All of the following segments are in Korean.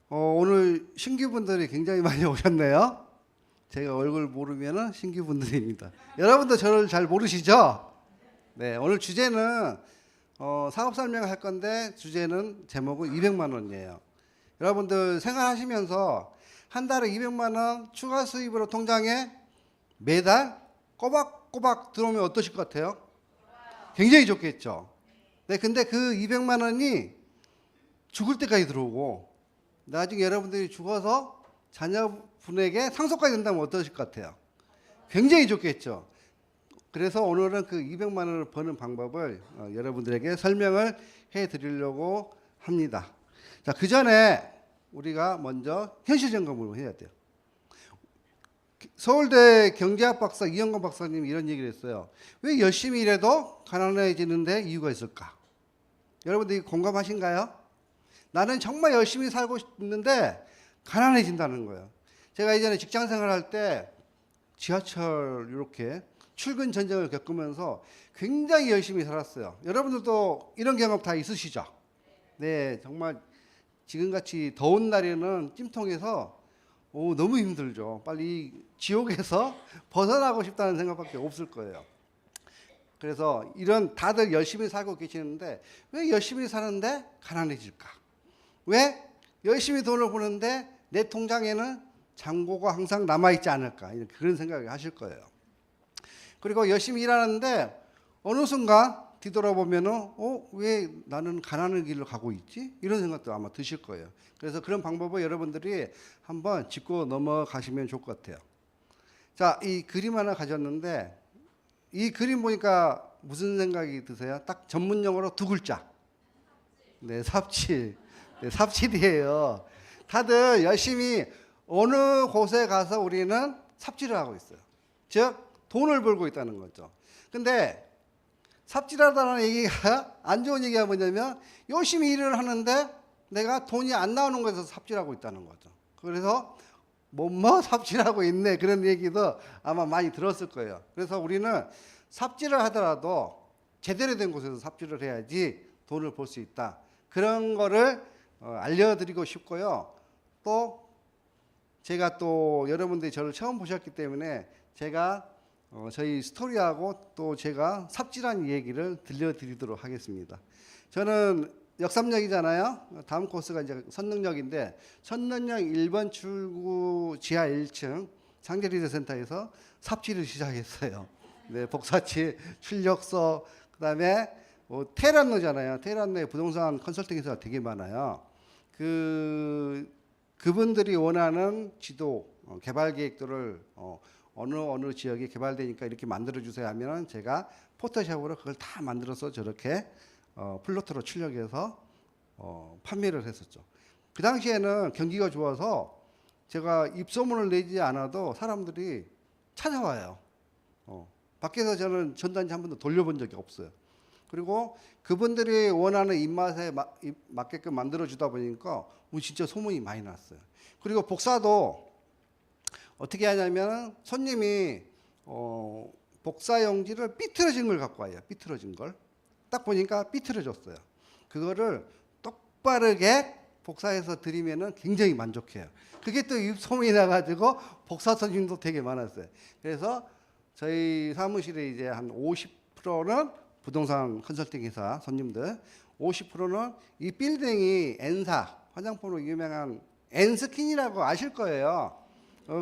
오늘 신규분들이 굉장히 많이 오셨네요. 제가 얼굴 모르면은 신규분들입니다. 여러분도 저를 잘 모르시죠? 네, 오늘 주제는 사업 설명을 할 건데 주제는 제목은 200만 원이에요. 여러분들 생활하시면서 한 달에 200만 원 추가 수입으로 통장에 매달 꼬박꼬박 들어오면 어떠실 것 같아요? 굉장히 좋겠죠. 네, 근데 그 200만 원이 죽을 때까지 들어오고 나중에 여러분들이 죽어서 자녀분에게 상속까지 된다면 어떠실 것 같아요? 굉장히 좋겠죠. 그래서 오늘은 그 200만 원을 버는 방법을 여러분들에게 설명을 해 드리려고 합니다. 자, 그 전에 우리가 먼저 현실 점검을 해야 돼요. 서울대 경제학 박사 이영건 박사님이 이런 얘기를 했어요. 왜 열심히 일해도 가난해지는데 이유가 있을까? 여러분들이 공감하신가요? 나는 정말 열심히 살고 있는데 가난해진다는 거예요. 제가 이전에 직장 생활할 때 지하철 이렇게 출근 전쟁을 겪으면서 굉장히 열심히 살았어요. 여러분들도 이런 경험 다 있으시죠? 네, 정말 지금같이 더운 날에는 찜통에서 너무 힘들죠. 빨리 지옥에서 벗어나고 싶다는 생각밖에 없을 거예요. 그래서 이런 다들 열심히 살고 계시는데 왜 열심히 사는데 가난해질까? 왜 열심히 돈을 버는데 내 통장에는 잔고가 항상 남아있지 않을까? 이렇게 그런 생각을 하실 거예요. 그리고 열심히 일하는데 어느 순간 뒤돌아보면은 왜 나는 가난한 길로 가고 있지? 이런 생각도 아마 드실 거예요. 그래서 그런 방법을 여러분들이 한번 짚고 넘어가시면 좋을 것 같아요. 자, 이 그림 하나 가졌는데 이 그림 보니까 무슨 생각이 드세요? 딱 전문 용어로 두 글자. 네, 삽질. 네, 삽질이에요. 다들 열심히 어느 곳에 가서 우리는 삽질을 하고 있어요. 즉 돈을 벌고 있다는 거죠. 근데 삽질하다는 얘기가 안 좋은 얘기가 뭐냐면 열심히 일을 하는데 내가 돈이 안 나오는 곳에서 삽질하고 있다는 거죠. 그래서 뭐 삽질하고 있네 그런 얘기도 아마 많이 들었을 거예요. 그래서 우리는 삽질을 하더라도 제대로 된 곳에서 삽질을 해야지 돈을 벌 수 있다. 그런 거를 알려드리고 싶고요. 또 제가 또 여러분들이 저를 처음 보셨기 때문에 제가 저희 스토리하고 또 제가 삽질한 얘기를 들려드리도록 하겠습니다. 저는 역삼역이잖아요. 다음 코스가 이제 선릉역인데 선릉역 1번 출구 지하 1층 상계리더센터에서 삽질을 시작했어요. 네, 복사치, 출력서, 그다음에 테란노잖아요. 테란노에 부동산 컨설팅 회사가 되게 많아요. 그분들이 원하는 지도, 개발 계획들을 어느 지역이 개발되니까 이렇게 만들어 주세요 하면 제가 포토샵으로 그걸 다 만들어서 저렇게 플로트로 출력해서 판매를 했었죠. 그 당시에는 경기가 좋아서 제가 입소문을 내지 않아도 사람들이 찾아와요. 밖에서 저는 전단지 한 번도 돌려본 적이 없어요. 그리고 그분들이 원하는 입맛에 맞게끔 만들어 주다 보니까 진짜 소문이 많이 났어요. 그리고 복사도 어떻게 하냐면 손님이 복사 용지를 삐뚤어진 걸 갖고 와요. 삐뚤어진 걸. 딱 보니까 삐뚤어졌어요. 그거를 똑바르게 복사해서 드리면은 굉장히 만족해요. 그게 또 소문이 나가지고 복사 손님도 되게 많았어요. 그래서 저희 사무실에 이제 한 50%는 부동산 컨설팅 회사 손님들, 50%는 이 빌딩이 N사, 화장품으로 유명한 N스킨이라고 아실 거예요.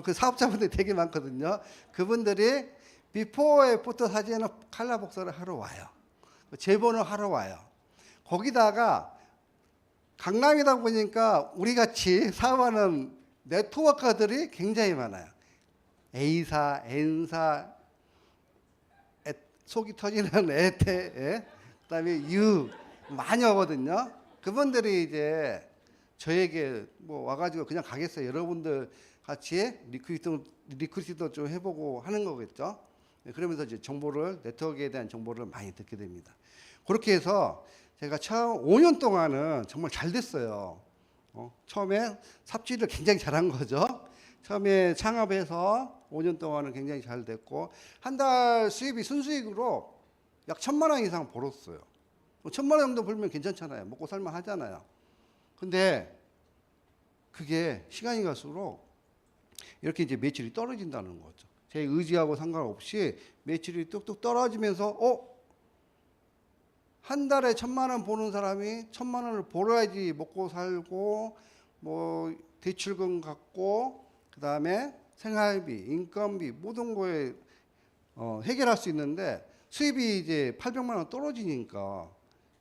그 사업자분들이 되게 많거든요. 그분들이 비포 애프터 사진을 칼라 복사를 하러 와요. 재본을 하러 와요. 거기다가 강남이다 보니까 우리같이 사업하는 네트워커들이 굉장히 많아요. A사, N사, 속이 터지는 에테, 그다음에 U 많이 오거든요. 그분들이 이제 저에게 와가지고 그냥 가겠어요. 여러분들 같이 리크루트도 좀 해보고 하는 거겠죠. 그러면서 이제 정보를 네트워크에 대한 정보를 많이 듣게 됩니다. 그렇게 해서 제가 처음 5년 동안은 정말 잘 됐어요. 처음에 삽질을 굉장히 잘한 거죠. 처음에 창업해서 5년 동안은 굉장히 잘 됐고 한 달 수입이 순수익으로 약 1,000만 원 이상 벌었어요. 1,000만 원 정도 벌면 괜찮잖아요. 먹고 살만 하잖아요. 근데 그게 시간이 갈수록 이렇게 이제 매출이 떨어진다는 거죠. 제 의지하고 상관없이 매출이 뚝뚝 떨어지면서 한 달에 1,000만 원 버는 사람이 1,000만 원을 벌어야지 먹고 살고 뭐 대출금 갚고 그다음에 생활비, 인건비 모든 거에 해결할 수 있는데 수입이 이제 800만 원 떨어지니까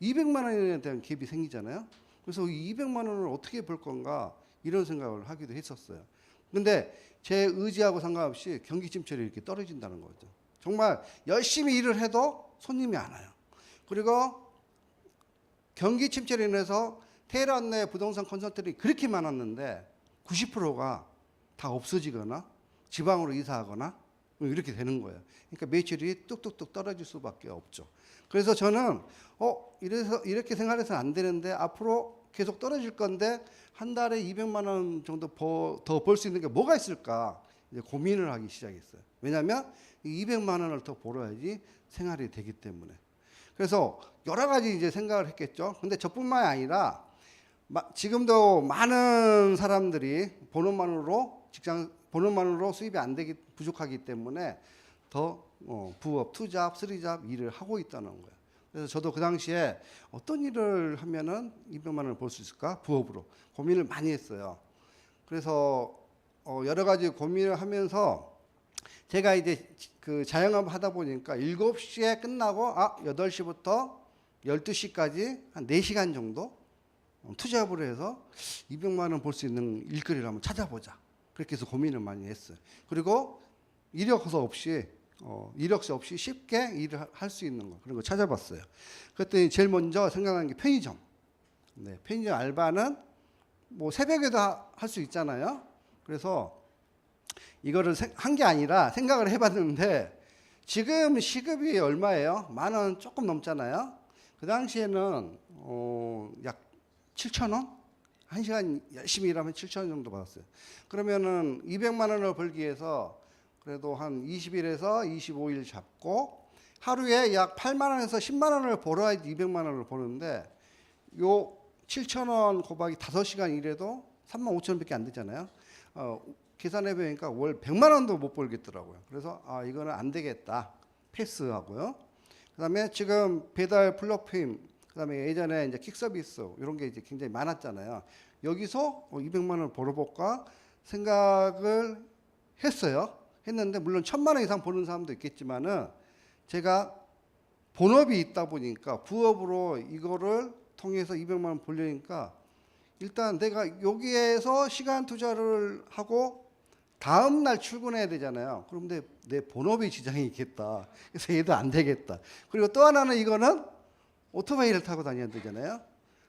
200만 원에 대한 갭이 생기잖아요. 그래서 이 200만 원을 어떻게 벌 건가 이런 생각을 하기도 했었어요. 근데 제 의지하고 상관없이 경기 침체로 이렇게 떨어진다는 거죠. 정말 열심히 일을 해도 손님이 안 와요. 그리고 경기 침체로 인해서 테헤란 내 부동산 컨설턴이 그렇게 많았는데 90%가 다 없어지거나 지방으로 이사하거나 이렇게 되는 거예요. 그러니까 매출이 뚝뚝뚝 떨어질 수밖에 없죠. 그래서 저는 이래서 이렇게 생활해서는 안 되는데 앞으로 계속 떨어질 건데 한 달에 200만 원 정도 더 벌 수 있는 게 뭐가 있을까 이제 고민을 하기 시작했어요. 왜냐하면 200만 원을 더 벌어야지 생활이 되기 때문에. 그래서 여러 가지 이제 생각을 했겠죠. 근데 저뿐만이 아니라 지금도 많은 사람들이 본업만으로 수입이 안 되기 부족하기 때문에 더 부업, 투잡, 쓰리잡 일을 하고 있다는 거예요. 그래서 저도 그 당시에 어떤 일을 하면은 200만 원을 벌 수 있을까? 부업으로 고민을 많이 했어요. 그래서 여러 가지 고민을 하면서 제가 이제 그 자영업 하다 보니까 7시에 끝나고 8시부터 12시까지 한 4시간 정도 투잡을 해서 200만 원 벌 수 있는 일거리를 한번 찾아보자. 그렇게 해서 고민을 많이 했어요. 그리고 이력서 없이 쉽게 일을 할 수 있는 거 그런 거 찾아봤어요. 그랬더니 제일 먼저 생각난 게 편의점. 네, 편의점 알바는 뭐 새벽에도 할 수 있잖아요. 그래서 이거를 한 게 아니라 생각을 해봤는데 지금 시급이 얼마예요? 10,000원 조금 넘잖아요. 그 당시에는 약 7,000원? 1시간 열심히 일하면 7,000원 정도 받았어요. 그러면은 200만 원을 벌기 위해서 그래도 한 20일에서 25일 잡고 하루에 약 8만 원에서 10만 원을 벌어야지 200만 원을 버는데 요 7,000원 곱하기 5시간 일해도 35,000원밖에 안 되잖아요. 계산해 보니까 월 100만 원도 못 벌겠더라고요. 그래서 이거는 안 되겠다. 패스하고요. 그다음에 지금 배달 플랫폼 그다음에 예전에 이제 킥 서비스 이런 게 이제 굉장히 많았잖아요. 여기서 200만 원을 벌어볼까 생각을 했어요. 했는데 물론 1,000만 원 이상 버는 사람도 있겠지만은 제가 본업이 있다 보니까 부업으로 이거를 통해서 200만 원 벌려니까 일단 내가 여기에서 시간 투자를 하고 다음 날 출근해야 되잖아요. 그럼 내 본업에 지장이 있겠다. 그래서 얘도 안 되겠다. 그리고 또 하나는 이거는 오토바이를 타고 다녀야 되잖아요.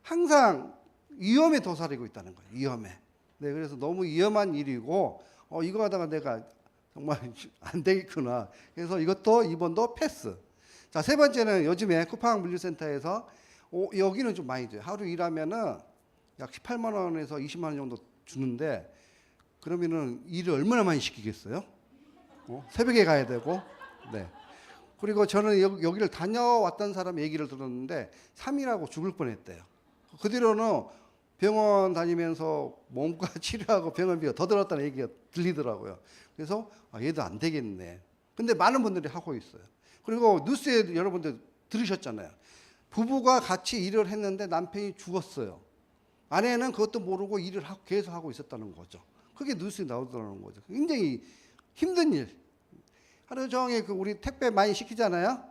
항상 위험에 도사리고 있다는 거예요. 위험에. 네, 그래서 너무 위험한 일이고 이거 하다가 내가 정말 안 되겠구나. 그래서 이번도 패스. 자, 세 번째는 요즘에 쿠팡 물류센터에서 여기는 좀 많이 줘요. 하루 일하면은 약 18만 원에서 20만 원 정도 주는데 그러면은 일을 얼마나 많이 시키겠어요? 새벽에 가야 되고. 네. 그리고 저는 여기를 다녀왔던 사람 얘기를 들었는데 3일하고 죽을 뻔했대요. 그 뒤로는 병원 다니면서 몸과 치료하고 병원비가 더 들었다는 얘기가 들리더라고요. 그래서 얘도 안 되겠네. 근데 많은 분들이 하고 있어요. 그리고 뉴스에 여러분들 들으셨잖아요. 부부가 같이 일을 했는데 남편이 죽었어요. 아내는 그것도 모르고 일을 계속 하고 있었다는 거죠. 그게 뉴스에 나오더라는 거죠. 굉장히 힘든 일. 하루 종일 우리 택배 많이 시키잖아요.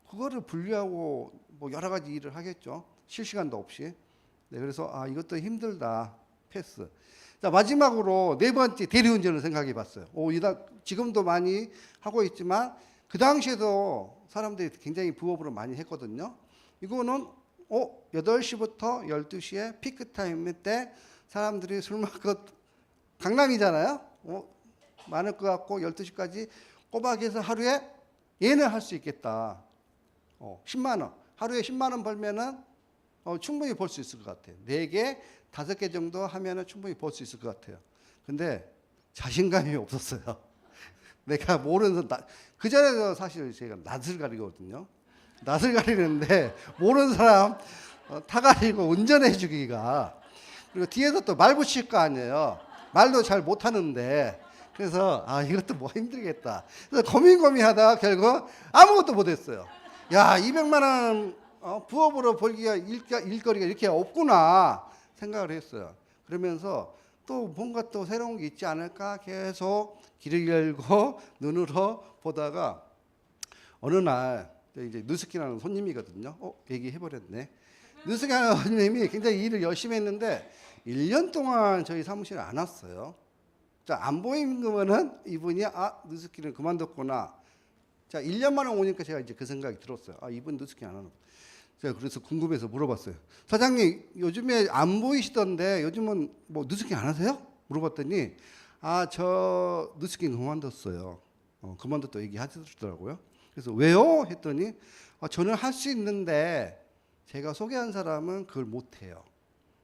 그거를 분리하고 뭐 여러 가지 일을 하겠죠. 실시간도 없이. 네, 그래서 이것도 힘들다. 패스. 자, 마지막으로 네 번째 대리운전을 생각해 봤어요. 지금도 많이 하고 있지만 그 당시에도 사람들이 굉장히 부업으로 많이 했거든요. 이거는 8시부터 12시에 피크타임 때 사람들이 술 먹고 강남이잖아요. 많을 것 같고 12시까지 꼬박해서 하루에 얘는 할 수 있겠다. 10만 원. 하루에 10만 원 벌면은 충분히 벌 수 있을 것 같아요. 4개, 5개 정도 하면은 충분히 벌 수 있을 것 같아요. 근데 자신감이 없었어요. 내가 모르는 그 전에도 사실 제가 낯을 가리거든요. 낯을 가리는데 모르는 사람 타가지고 운전해 주기가 그리고 뒤에서 또 말 붙일 거 아니에요. 말도 잘 못하는데. 그래서 이것도 뭐 힘들겠다. 그래서 고민하다가 결국 아무것도 못했어요. 야, 200만 원 부업으로 벌기가 일거리가 이렇게 없구나 생각을 했어요. 그러면서 또 뭔가 또 새로운 게 있지 않을까 계속 귀를 열고 눈으로 보다가 어느 날 이제 누스키라는 손님이거든요. 얘기해버렸네. 누스키라는 손님이 굉장히 일을 열심히 했는데 1년 동안 저희 사무실에 안 왔어요. 자, 안 보이면은 이분이 누스키는 그만뒀구나. 자, 1년 만에 오니까 제가 이제 그 생각이 들었어요. 이분 누스키 안 하나. 제가 그래서 궁금해서 물어봤어요. 사장님, 요즘에 안 보이시던데 요즘은 뭐 누스키 안 하세요? 물어봤더니 저 누스키 그만뒀어요. 그만뒀다고 얘기하시더라고요. 그래서 왜요? 했더니 저는 할 수 있는데 제가 소개한 사람은 그걸 못해요.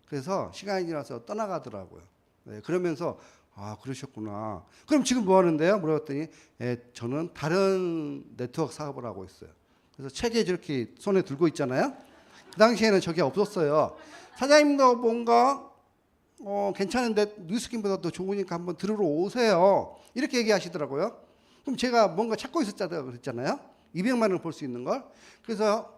그래서 시간이 지나서 떠나가더라고요. 네, 그러면서 그러셨구나. 그럼 지금 뭐 하는데요? 물어봤더니 저는 다른 네트워크 사업을 하고 있어요. 그래서 책에 저렇게 손에 들고 있잖아요. 그 당시에는 저게 없었어요. 사장님도 뭔가 괜찮은데 뉴스킨보다 더 좋으니까 한번 들으러 오세요. 이렇게 얘기하시더라고요. 그럼 제가 뭔가 찾고 있었다고 그랬잖아요. 200만 원을 벌 수 있는 걸. 그래서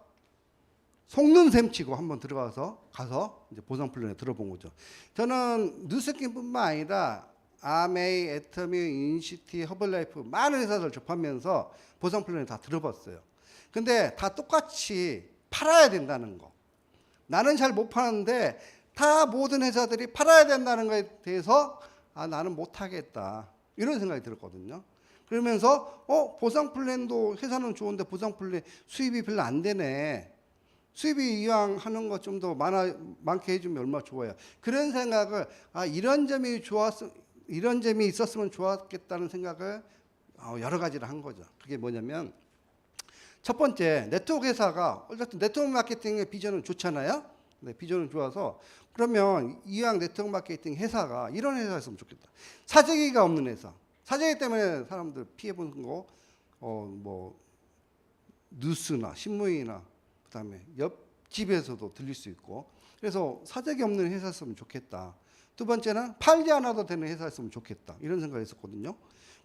속는 셈 치고 한번 가서 이제 보상 플랜에 들어본 거죠. 저는 뉴스킨뿐만 아니라 아메이, 애터미, 인시티, 허블라이프 많은 회사들 접하면서 보상 플랜을 다 들어봤어요. 근데 다 똑같이 팔아야 된다는 거. 나는 잘 못 파는데 다 모든 회사들이 팔아야 된다는 거에 대해서 나는 못 하겠다. 이런 생각이 들었거든요. 그러면서 보상 플랜도 회사는 좋은데 보상 플랜 수입이 별로 안 되네. 수입이 이왕 하는 거 좀 더 많게 해주면 얼마나 좋아요. 그런 생각을 이런 점이 있었으면 좋았겠다는 생각을 여러 가지를 한 거죠. 그게 뭐냐면 첫 번째, 네트워크 회사가 어쨌든 네트워크 마케팅의 비전은 좋잖아요. 네, 비전은 좋아서 그러면 이왕 네트워크 마케팅 회사가 이런 회사였으면 좋겠다. 사재기가 없는 회사. 사재기 때문에 사람들 피해보는 거, 뭐 뉴스나 신문이나 그다음에 옆집에서도 들릴 수 있고. 그래서 사재기 없는 회사였으면 좋겠다. 두 번째는 팔지 않아도 되는 회사였으면 좋겠다. 이런 생각을 했었거든요.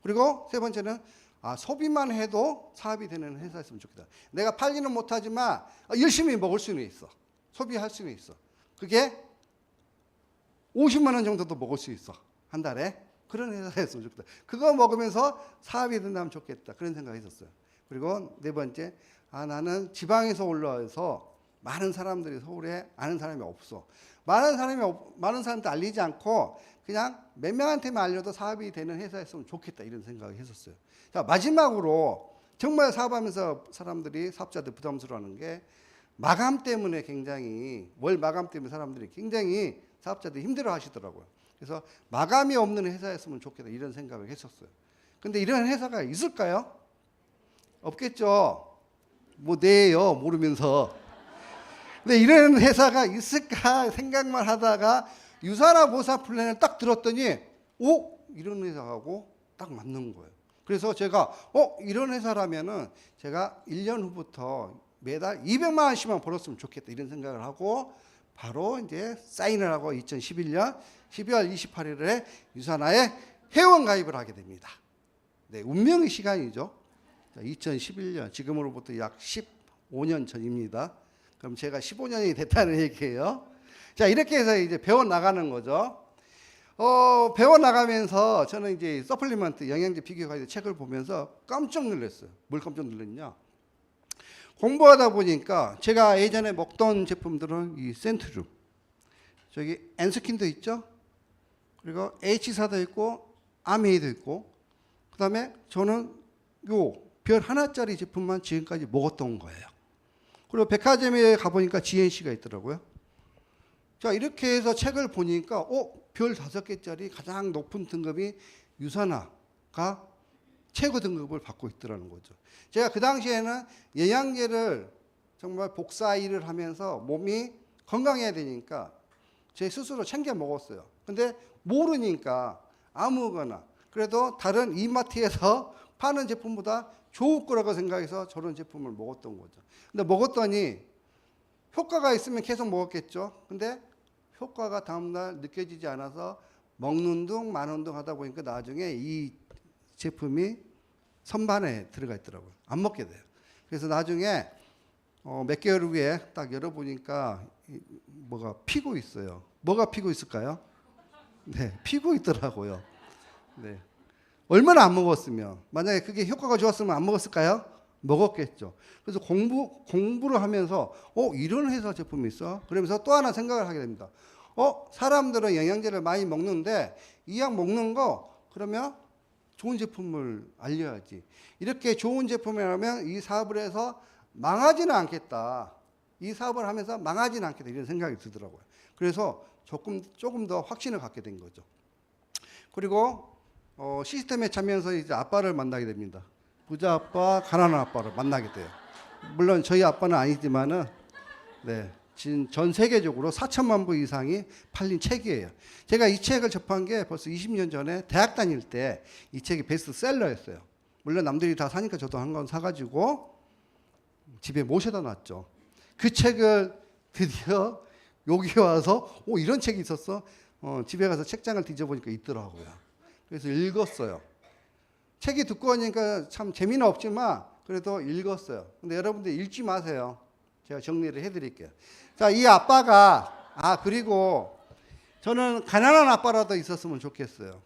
그리고 세 번째는 소비만 해도 사업이 되는 회사였으면 좋겠다. 내가 팔지는 못하지만 열심히 먹을 수는 있어. 소비할 수는 있어. 그게 50만 원 정도도 먹을 수 있어. 한 달에. 그런 회사였으면 좋겠다. 그거 먹으면서 사업이 된다면 좋겠다. 그런 생각을 했었어요. 그리고 네 번째, 나는 지방에서 올라와서 많은 사람들이 서울에 아는 사람이 없어. 많은 사람한테 알리지 않고 그냥 몇 명한테만 알려도 사업이 되는 회사였으면 좋겠다. 이런 생각을 했었어요. 자, 마지막으로 정말 사업하면서 사업자들 부담스러워하는 게 마감 때문에 월 마감 때문에 사람들이 굉장히 사업자들이 힘들어 하시더라고요. 그래서 마감이 없는 회사였으면 좋겠다. 이런 생각을 했었어요. 근데 이런 회사가 있을까요? 없겠죠. 뭐 네요 모르면서. 근데 이런 회사가 있을까 생각만 하다가 유사나 보사 플랜을 딱 들었더니 이런 회사하고 딱 맞는 거예요. 그래서 제가 이런 회사라면은 제가 1년 후부터 매달 200만 원씩만 벌었으면 좋겠다. 이런 생각을 하고 바로 이제 사인을 하고 2011년 12월 28일에 유사나에 회원 가입을 하게 됩니다. 네, 운명의 시간이죠. 2011년 지금으로부터 약 15년 전입니다. 그럼 제가 15년이 됐다는 얘기예요. 자, 이렇게 해서 이제 배워 나가는 거죠. 배워 나가면서 저는 이제 서플리먼트 영양제 비교 관련 책을 보면서 깜짝 놀랐어요. 뭘 깜짝 놀랐냐? 공부하다 보니까 제가 예전에 먹던 제품들은 이 센트룸, 저기 엔스킨도 있죠. 그리고 H사도 있고 아메이도 있고, 그다음에 저는 요 별 하나짜리 제품만 지금까지 먹었던 거예요. 그리고 백화점에 가보니까 GNC가 있더라고요. 자, 이렇게 해서 책을 보니까 별 5개짜리 가장 높은 등급이 유산화가 최고 등급을 받고 있더라는 거죠. 제가 그 당시에는 영양제를 정말 복사 일을 하면서 몸이 건강해야 되니까 제 스스로 챙겨 먹었어요. 근데 모르니까 아무거나 그래도 다른 이마트에서 파는 제품보다 좋을 거라고 생각해서 저런 제품을 먹었던 거죠. 근데 먹었더니 효과가 있으면 계속 먹었겠죠. 근데 효과가 다음날 느껴지지 않아서 먹는 둥 마는 둥 하다 보니까 나중에 이 제품이 선반에 들어가 있더라고요. 안 먹게 돼요. 그래서 나중에 몇 개월 후에 딱 열어보니까 뭐가 피고 있어요. 뭐가 피고 있을까요? 네, 피고 있더라고요. 네. 얼마나 안 먹었으면, 만약에 그게 효과가 좋았으면 안 먹었을까요? 먹었겠죠. 그래서 공부를 하면서 이런 회사 제품이 있어? 그러면서 또 하나 생각을 하게 됩니다. 사람들은 영양제를 많이 먹는데 이 약 먹는 거 그러면 좋은 제품을 알려야지. 이렇게 좋은 제품이라면 이 사업을 해서 망하지는 않겠다. 이 사업을 하면서 망하지는 않겠다. 이런 생각이 들더라고요. 그래서 조금 더 확신을 갖게 된 거죠. 그리고 시스템에 참여해서 이제 아빠를 만나게 됩니다. 부자 아빠, 가난한 아빠를 만나게 돼요. 물론 저희 아빠는 아니지만은 네, 전 세계적으로 4천만 부 이상이 팔린 책이에요. 제가 이 책을 접한 게 벌써 20년 전에 대학 다닐 때 이 책이 베스트셀러였어요. 물론 남들이 다 사니까 저도 한 권 사가지고 집에 모셔다 놨죠. 그 책을 드디어 여기 와서 이런 책이 있었어? 집에 가서 책장을 뒤져보니까 있더라고요. 그래서 읽었어요. 책이 두꺼우니까 참 재미는 없지만 그래도 읽었어요. 근데 여러분들 읽지 마세요. 제가 정리를 해드릴게요. 자, 이 아빠가 그리고 저는 가난한 아빠라도 있었으면 좋겠어요.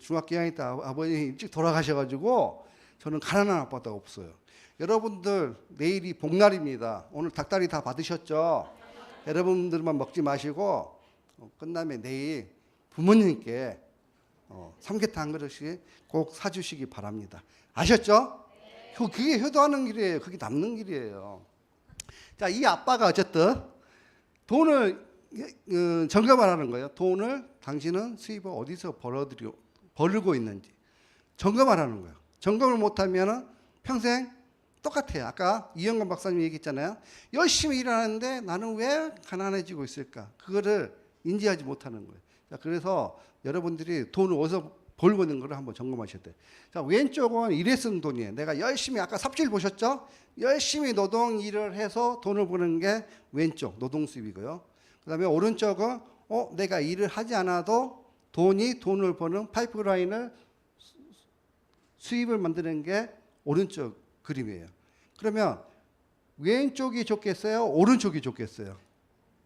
중학교 2학년 때 아버님이 일찍 돌아가셔가지고 저는 가난한 아빠도 없어요. 여러분들 내일이 복날입니다. 오늘 닭다리 다 받으셨죠? 여러분들만 먹지 마시고 끝나면 내일 부모님께 삼계탕 한 그릇씩 꼭 사주시기 바랍니다. 아셨죠? 그게 효도하는 길이에요. 그게 남는 길이에요. 자, 이 아빠가 어쨌든 돈을 점검을 하는 거예요. 돈을 당신은 수입을 어디서 벌고 있는지 점검을 하는 거예요. 점검을 못하면 평생 똑같아요. 아까 이영건 박사님 얘기했잖아요. 열심히 일하는데 나는 왜 가난해지고 있을까? 그거를 인지하지 못하는 거예요. 자, 그래서 여러분들이 돈을 어디서 벌고 있는 걸 한번 점검하셔야 돼요. 자, 왼쪽은 일에 쓴 돈이에요. 내가 열심히 아까 삽질 보셨죠? 열심히 노동 일을 해서 돈을 버는 게 왼쪽 노동 수입이고요. 그다음에 오른쪽은 내가 일을 하지 않아도 돈을 버는 파이프라인을 수입을 만드는 게 오른쪽 그림이에요. 그러면 왼쪽이 좋겠어요? 오른쪽이 좋겠어요?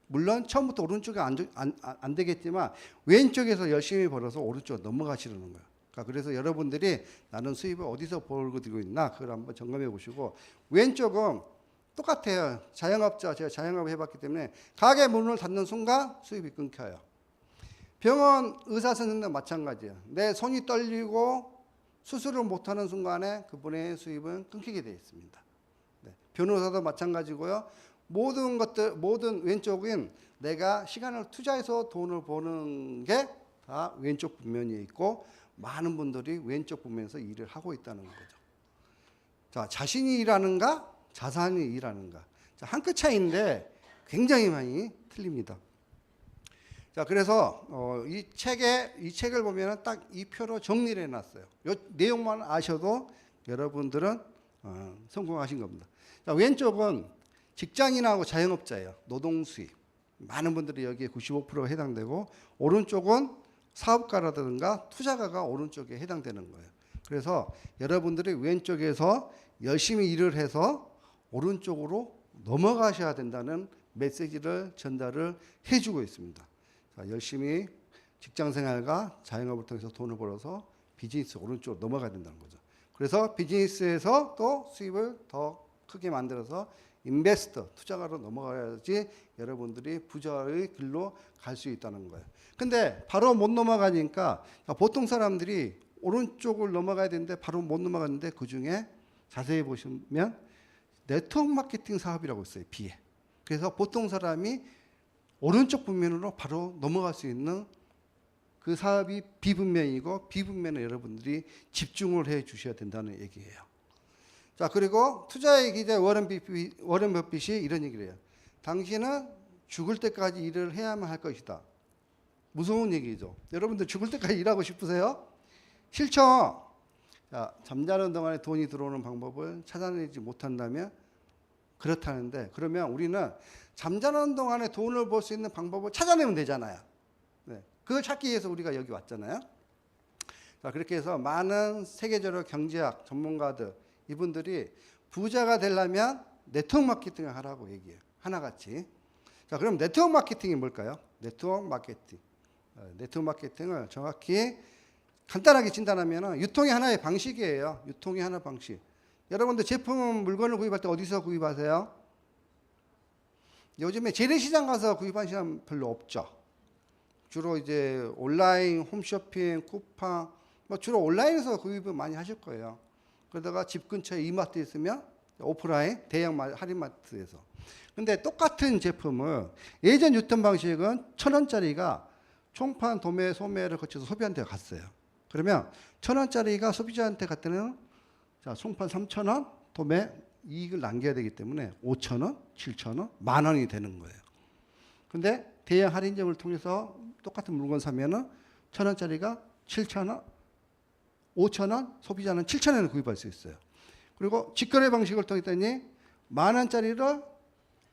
물론 처음부터 오른쪽이 안 되겠지만 왼쪽에서 열심히 벌어서 오른쪽 넘어가시려는 거예요. 그래서 여러분들이 나는 수입을 어디서 벌고 들고 있나 그걸 한번 점검해 보시고 왼쪽은 똑같아요. 자영업자, 제가 자영업을 해봤기 때문에 가게 문을 닫는 순간 수입이 끊겨요. 병원 의사 선생님도 마찬가지예요. 내 손이 떨리고 수술을 못하는 순간에 그분의 수입은 끊기게 되어 있습니다. 네. 변호사도 마찬가지고요. 모든 왼쪽은 내가 시간을 투자해서 돈을 버는 게 다 왼쪽 분면에 있고 많은 분들이 왼쪽 분면에서 일을 하고 있다는 거죠. 자, 자신이 일하는가? 자산이 일하는가? 자, 한 끗 차이인데 굉장히 많이 틀립니다. 자, 그래서 이 책을 보면 딱 이 표로 정리를 해놨어요. 이 내용만 아셔도 여러분들은 성공하신 겁니다. 자, 왼쪽은 직장인하고 자영업자예요. 노동 수입. 많은 분들이 여기에 95% 해당되고 오른쪽은 사업가라든가 투자가가 오른쪽에 해당되는 거예요. 그래서 여러분들이 왼쪽에서 열심히 일을 해서 오른쪽으로 넘어가셔야 된다는 메시지를 전달을 해주고 있습니다. 자, 열심히 직장생활과 자영업을 통해서 돈을 벌어서 비즈니스 오른쪽으로 넘어가야 된다는 거죠. 그래서 비즈니스에서 또 수입을 더 크게 만들어서 인베스터, 투자가로 넘어가야지 여러분들이 부자의 길로 갈 수 있다는 거예요. 근데 바로 못 넘어가니까 보통 사람들이 오른쪽을 넘어가야 되는데 바로 못 넘어가는데 그중에 자세히 보시면 네트워크 마케팅 사업이라고 있어요. B에. 그래서 보통 사람이 오른쪽 분면으로 바로 넘어갈 수 있는 그 사업이 B분면이고 B분면에 여러분들이 집중을 해 주셔야 된다는 얘기예요. 자, 그리고 투자의 기자 워런 버핏이 이런 얘기를 해요. 당신은 죽을 때까지 일을 해야만 할 것이다. 무서운 얘기죠. 여러분들 죽을 때까지 일하고 싶으세요? 싫죠? 자, 잠자는 동안에 돈이 들어오는 방법을 찾아내지 못한다면 그렇다는데 그러면 우리는 잠자는 동안에 돈을 벌 수 있는 방법을 찾아내면 되잖아요. 네. 그걸 찾기 위해서 우리가 여기 왔잖아요. 자, 그렇게 해서 많은 세계적으로 경제학 전문가들 이분들이 부자가 되려면 네트워크 마케팅을 하라고 얘기해요. 하나같이. 자, 그럼 네트워크 마케팅이 뭘까요? 네트워크 마케팅. 네트워크 마케팅을 정확히 간단하게 진단하면 유통의 하나의 방식이에요. 유통의 하나 방식. 여러분들 제품 물건을 구입할 때 어디서 구입하세요? 요즘에 재래시장 가서 구입하는 사람 별로 없죠. 주로 이제 온라인 홈쇼핑, 쿠팡, 뭐 주로 온라인에서 구입을 많이 하실 거예요. 그러다가 집 근처에 이마트 있으면 오프라인 대형 할인마트에서. 근데 똑같은 제품을 예전 유통 방식은 1,000원짜리가 총판 도매 소매를 거쳐서 소비자한테 갔어요. 그러면 1,000원짜리가 소비자한테 갈 때는 자, 총판 3,000원 도매 이익을 남겨야 되기 때문에 5,000원, 7,000원, 10,000원이 되는 거예요. 근데 대형 할인점을 통해서 똑같은 물건 사면은 1,000원짜리가 7,000원, 5,000원, 소비자는 7,000원에 구입할 수 있어요. 그리고 직거래 방식을 통했더니 10,000원짜리를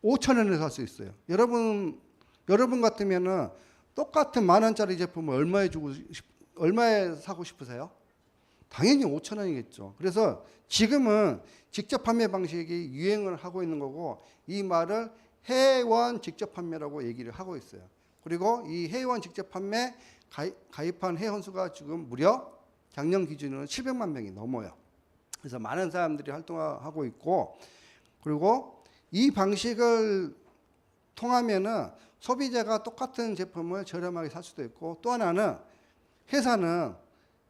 5,000원에 살 수 있어요. 여러분 같으면은 똑같은 10,000원짜리 제품을 얼마에 사고 싶으세요? 당연히 5,000원이겠죠. 그래서 지금은 직접 판매 방식이 유행을 하고 있는 거고 이 말을 회원 직접 판매라고 얘기를 하고 있어요. 그리고 이 회원 직접 판매 가입한 회원 수가 지금 무려 작년 기준으로 700만 명이 넘어요. 그래서 많은 사람들이 활동하고 있고 그리고 이 방식을 통하면은 소비자가 똑같은 제품을 저렴하게 살 수도 있고 또 하나는 회사는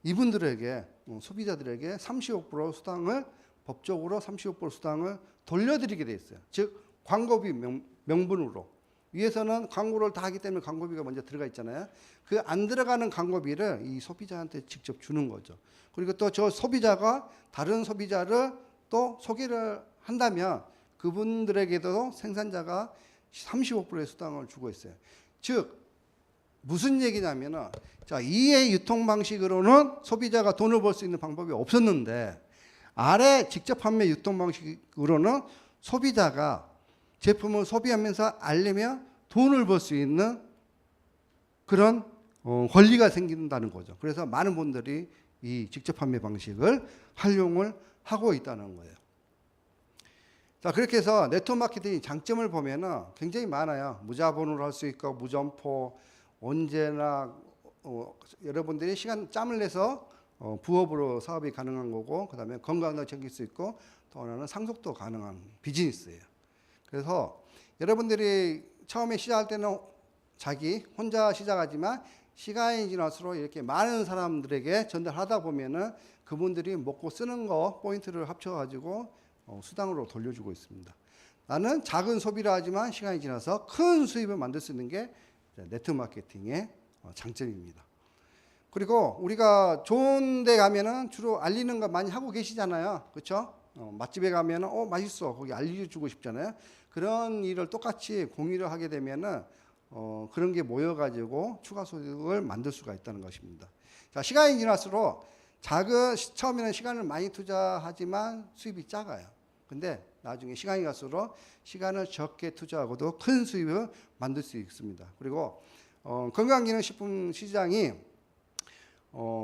이분들에게 소비자들에게 35% 수당을 법적으로 35% 수당을 돌려드리게 돼 있어요. 즉 광고비 명분으로 위에서는 광고를 다 하기 때문에 광고비가 먼저 들어가 있잖아요. 그 안 들어가는 광고비를 이 소비자한테 직접 주는 거죠. 그리고 또 저 소비자가 다른 소비자를 또 소개를 한다면 그분들에게도 생산자가 35%의 수당을 주고 있어요. 즉 무슨 얘기냐면은 자, 이의 유통 방식으로는 소비자가 돈을 벌 수 있는 방법이 없었는데 아래 직접 판매 유통 방식으로는 소비자가 제품을 소비하면서 알리면 돈을 벌 수 있는 그런 권리가 생긴다는 거죠. 그래서 많은 분들이 이 직접 판매 방식을 활용을 하고 있다는 거예요. 자, 그렇게 해서 네트워크 마케팅의 장점을 보면은 굉장히 많아요. 무자본으로 할 수 있고 무점포 언제나 여러분들이 시간 짬을 내서 부업으로 사업이 가능한 거고 그다음에 건강도 챙길 수 있고 또 하나는 상속도 가능한 비즈니스예요. 그래서 여러분들이 처음에 시작할 때는 자기 혼자 시작하지만 시간이 지날수록 이렇게 많은 사람들에게 전달하다 보면은 그분들이 먹고 쓰는 거 포인트를 합쳐가지고 수당으로 돌려주고 있습니다. 나는 작은 소비를 하지만 시간이 지나서 큰 수입을 만들 수 있는 게 네트워크 마케팅의 장점입니다. 그리고 우리가 좋은 데 가면은 주로 알리는 거 많이 하고 계시잖아요. 그렇죠? 맛집에 가면은 맛있어. 거기 알려주고 싶잖아요. 그런 일을 똑같이 공유를 하게 되면은 그런 게 모여가지고 추가 소득을 만들 수가 있다는 것입니다. 자, 시간이 지날수록 처음에는 시간을 많이 투자하지만 수입이 작아요. 근데 나중에 시간이 갈수록 시간을 적게 투자하고도 큰 수입을 만들 수 있습니다. 그리고 건강기능식품 시장이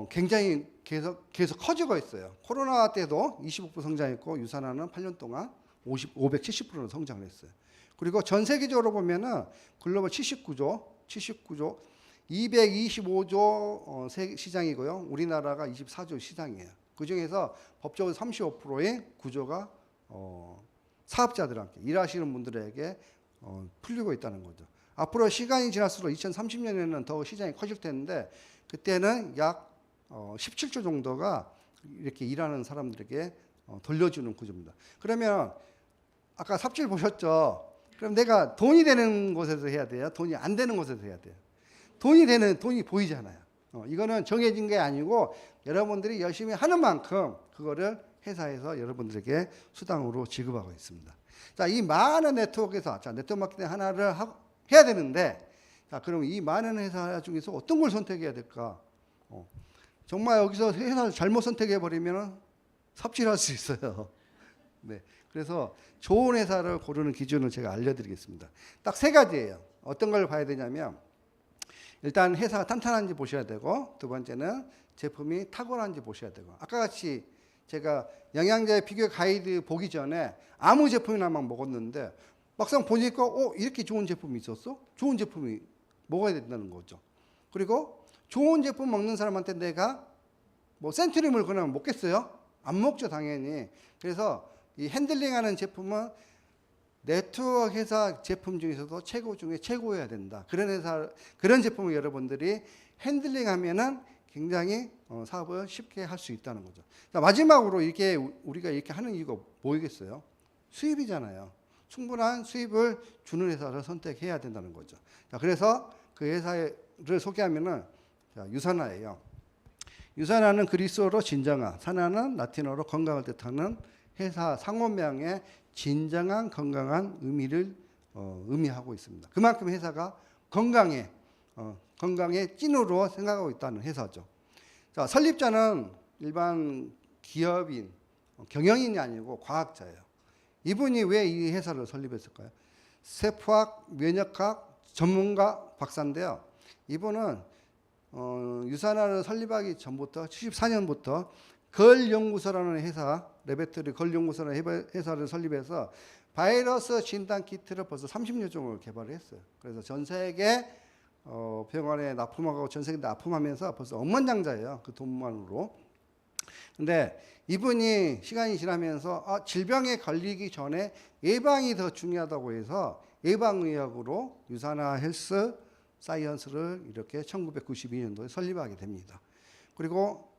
굉장히 계속 커지고 있어요. 코로나 때도 25% 성장했고 유산화는 8년 동안 570%는 성장을 했어요. 그리고 전 세계적으로 보면은 글로벌 79조 225조 시장이고요. 우리나라가 24조 시장이에요. 그 중에서 법적으로 35%의 구조가 사업자들한테 일하시는 분들에게 풀리고 있다는 거죠. 앞으로 시간이 지날수록 2030년에는 더 시장이 커질 텐데 그때는 약 17조 정도가 이렇게 일하는 사람들에게 돌려주는 구조입니다. 그러면 아까 삽질 보셨죠? 그럼 내가 돈이 되는 곳에서 해야 돼요? 돈이 안 되는 곳에서 해야 돼요? 돈이 보이잖아요. 이거는 정해진 게 아니고 여러분들이 열심히 하는 만큼 그거를 회사에서 여러분들에게 수당으로 지급하고 있습니다. 자, 이 많은 네트워크에서 네트워크 마케팅 하나를 해야 되는데 자, 그럼 이 많은 회사 중에서 어떤 걸 선택해야 될까? 정말 여기서 회사를 잘못 선택해 버리면 삽질할 수 있어요. 네. 그래서 좋은 회사를 고르는 기준을 제가 알려드리겠습니다. 딱 세 가지예요. 어떤 걸 봐야 되냐면 일단 회사가 탄탄한지 보셔야 되고, 두 번째는 제품이 탁월한지 보셔야 되고, 아까 같이 제가 영양제 비교 가이드 보기 전에 아무 제품이나 막 먹었는데 막상 보니까 이렇게 좋은 제품이 있었어? 좋은 제품이 먹어야 된다는 거죠. 그리고 좋은 제품 먹는 사람한테 내가 뭐 센트림을 그냥 먹겠어요? 안 먹죠, 당연히. 그래서 이 핸들링하는 제품은 네트워크 회사 제품 중에서도 최고 중에 최고여야 된다. 그런 회사, 그런 제품을 여러분들이 핸들링하면은 굉장히 사업을 쉽게 할 수 있다는 거죠. 자, 마지막으로 이렇게 우리가 이렇게 하는 이유가 뭐겠어요? 수입이잖아요. 충분한 수입을 주는 회사를 선택해야 된다는 거죠. 자, 그래서 그 회사를 소개하면은 자, 유산화예요. 유산화는 그리스어로 진정한, 산화는 라틴어로 건강을 뜻하는 회사 상호명의 진정한 건강한 의미를 의미하고 있습니다. 그만큼 회사가 건강에 찐으로 생각하고 있다는 회사죠. 자, 설립자는 일반 기업인, 경영인이 아니고 과학자예요. 이분이 왜 이 회사를 설립했을까요? 세포학, 면역학 전문가 박사인데요. 이분은 유산화를 설립하기 전부터 74년부터 걸 연구소라는 회사, 레베토리 걸 연구소라는 회사를 설립해서 바이러스 진단 키트를 벌써 30여 종을 개발을 했어요. 그래서 전 세계 병원에 납품하고 전 세계 납품하면서 벌써 억만장자예요. 그 돈만으로. 근데 이분이 시간이 지나면서 질병에 걸리기 전에 예방이 더 중요하다고 해서 예방의학으로 유산화 헬스 사이언스를 이렇게 1992년도에 설립하게 됩니다. 그리고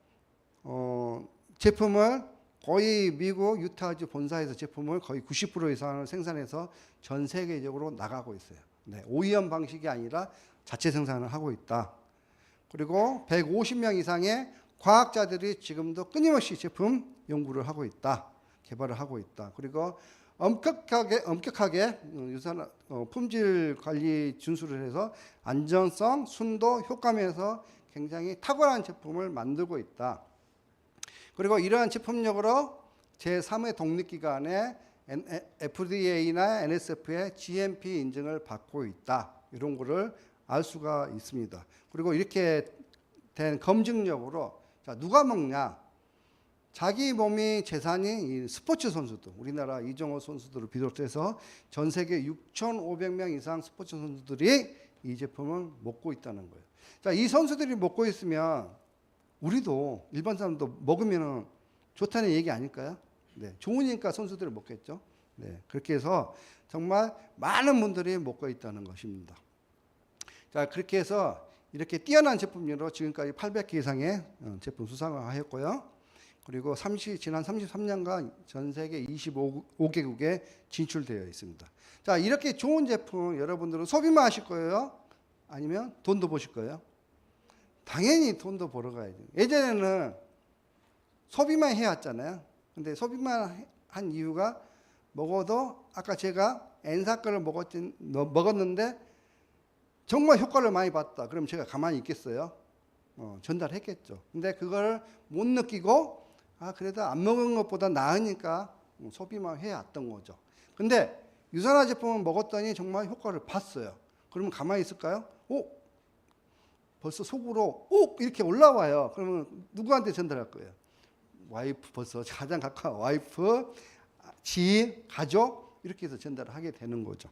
제품을 거의 미국 유타주 본사에서 제품을 거의 90% 이상을 생산해서 전 세계적으로 나가고 있어요. 네, OEM 방식이 아니라 자체 생산을 하고 있다. 그리고 150명 이상의 과학자들이 지금도 끊임없이 제품 연구를 하고 있다. 개발을 하고 있다. 그리고 엄격하게 유산화 품질 관리 준수를 해서 안전성, 순도, 효과면에서 굉장히 탁월한 제품을 만들고 있다. 그리고 이러한 제품력으로 제3의 독립기관의 FDA나 NSF의 GMP 인증을 받고 있다. 이런 거를 알 수가 있습니다. 그리고 이렇게 된 검증력으로 자, 누가 먹냐? 자기 몸이 재산이 이 스포츠 선수들, 우리나라 이정호 선수들을 비롯해서 전 세계 6,500명 이상 스포츠 선수들이 이 제품을 먹고 있다는 거예요. 자, 이 선수들이 먹고 있으면 우리도 일반 사람도 먹으면 좋다는 얘기 아닐까요? 네, 좋으니까 선수들을 먹겠죠. 네, 그렇게 해서 정말 많은 분들이 먹고 있다는 것입니다. 자, 그렇게 해서 이렇게 뛰어난 제품으로 지금까지 800개 이상의 제품 수상을 하였고요. 그리고 지난 33년간 전 세계 25개국에 진출되어 있습니다. 자, 이렇게 좋은 제품 여러분들은 소비만 하실 거예요? 아니면 돈도 버실 거예요? 당연히 돈도 벌어 가야죠. 예전에는 소비만 해왔잖아요. 근데 소비만 한 이유가 먹어도 아까 제가 N사 거를 먹었는데 정말 효과를 많이 봤다. 그럼 제가 가만히 있겠어요? 전달했겠죠. 근데 그걸 못 느끼고 그래도 안 먹은 것보다 나으니까 소비만 해왔던 거죠. 근데 유산화 제품을 먹었더니 정말 효과를 봤어요. 그러면 가만히 있을까요? 벌써 속으로 이렇게 올라와요. 그러면 누구한테 전달할 거예요? 와이프, 벌써 가장 가까운 와이프, 지인, 가족 이렇게 해서 전달을 하게 되는 거죠.